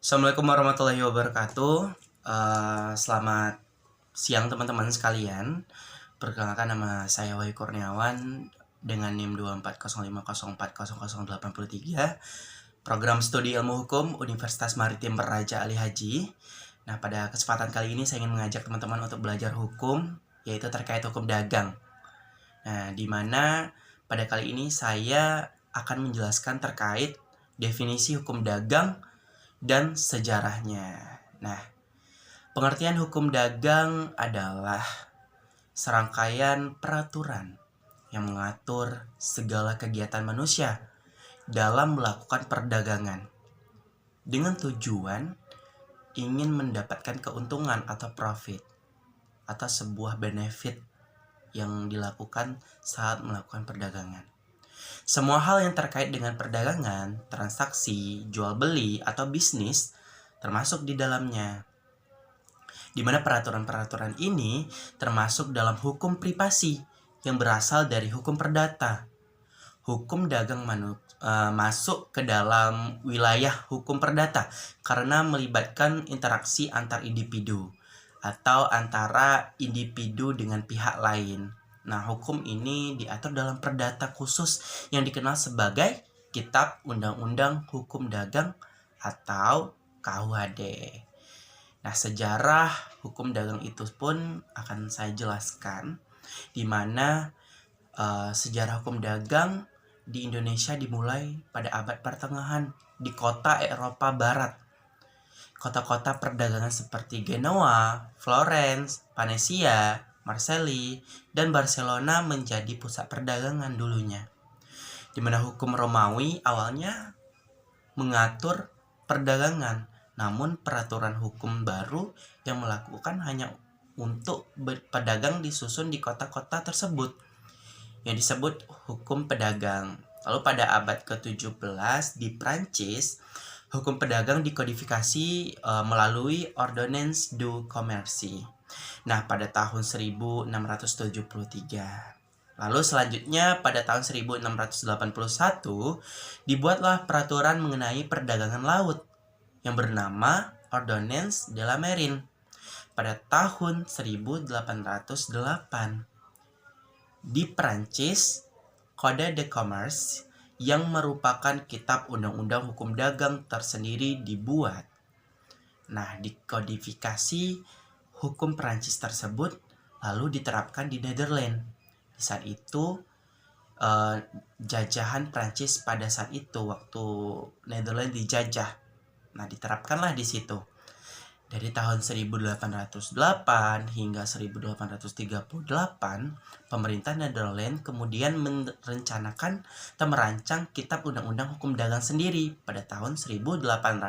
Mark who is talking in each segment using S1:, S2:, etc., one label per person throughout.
S1: Assalamualaikum warahmatullahi wabarakatuh. Selamat siang teman-teman sekalian. Perkenalkan, nama saya Wahyu Kurniawan dengan NIM 24050408083, Program Studi Ilmu Hukum Universitas Maritim Raja Ali Haji. Nah, pada kesempatan kali ini saya ingin mengajak teman-teman untuk belajar hukum, yaitu terkait hukum dagang. Nah, di mana pada kali ini saya akan menjelaskan terkait definisi hukum dagang dan sejarahnya. Nah, pengertian hukum dagang adalah serangkaian peraturan yang mengatur segala kegiatan manusia dalam melakukan perdagangan dengan tujuan ingin mendapatkan keuntungan atau profit atau sebuah benefit yang dilakukan saat melakukan perdagangan. Semua hal yang terkait dengan perdagangan, transaksi, jual beli, atau bisnis termasuk di dalamnya. Di mana peraturan-peraturan ini termasuk dalam hukum privasi yang berasal dari hukum perdata. Hukum dagang masuk ke dalam wilayah hukum perdata karena melibatkan interaksi antar individu atau antara individu dengan pihak lain. Nah, hukum ini diatur dalam perdata khusus yang dikenal sebagai Kitab Undang-Undang Hukum Dagang atau KUHD. Nah, sejarah hukum dagang itu pun akan saya jelaskan, di mana sejarah hukum dagang di Indonesia dimulai pada abad pertengahan di kota Eropa Barat. Kota-kota perdagangan seperti Genoa, Florence, Venesia, Marseille, dan Barcelona menjadi pusat perdagangan dulunya. Di mana hukum Romawi awalnya mengatur perdagangan, namun peraturan hukum baru yang melakukan hanya untuk pedagang disusun di kota-kota tersebut, yang disebut hukum pedagang. Lalu pada abad ke-17 di Prancis, hukum pedagang dikodifikasi melalui Ordonnance du Commerce. Nah, pada tahun 1673. Lalu selanjutnya pada tahun 1681 dibuatlah peraturan mengenai perdagangan laut yang bernama Ordonnance de la Marine pada tahun 1808. Di Prancis, Code de Commerce yang merupakan kitab undang-undang hukum dagang tersendiri dibuat. Nah, dikodifikasi hukum Prancis tersebut lalu diterapkan di Netherlands. Di saat itu jajahan Prancis pada saat itu waktu Netherlands dijajah. Nah, diterapkanlah di situ. Dari tahun 1808 hingga 1838, pemerintah Netherlands kemudian merencanakan atau merancang Kitab Undang-Undang Hukum Dagang sendiri pada tahun 1819.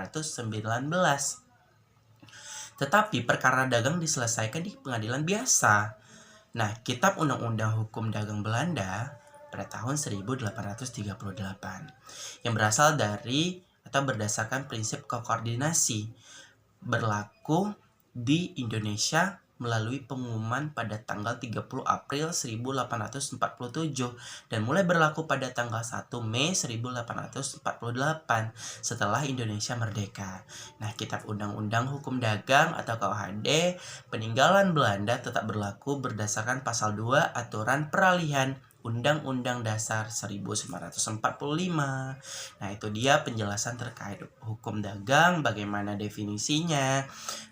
S1: Tetapi perkara dagang diselesaikan di pengadilan biasa. Nah, Kitab Undang-Undang Hukum Dagang Belanda pada tahun 1838 yang berasal dari atau berdasarkan prinsip koordinasi berlaku di Indonesia melalui pengumuman pada tanggal 30 April 1847 dan mulai berlaku pada tanggal 1 Mei 1848 setelah Indonesia merdeka. Nah, Kitab Undang-Undang Hukum Dagang atau KUHD peninggalan Belanda tetap berlaku berdasarkan pasal 2 Aturan Peralihan Undang-Undang Dasar 1945. Nah, itu dia penjelasan terkait hukum dagang, bagaimana definisinya,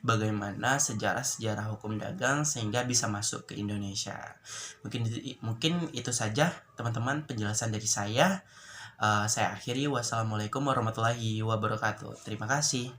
S1: bagaimana sejarah-sejarah hukum dagang sehingga bisa masuk ke Indonesia. Mungkin itu saja teman-teman penjelasan dari saya. Saya akhiri. Wassalamualaikum warahmatullahi wabarakatuh. Terima kasih.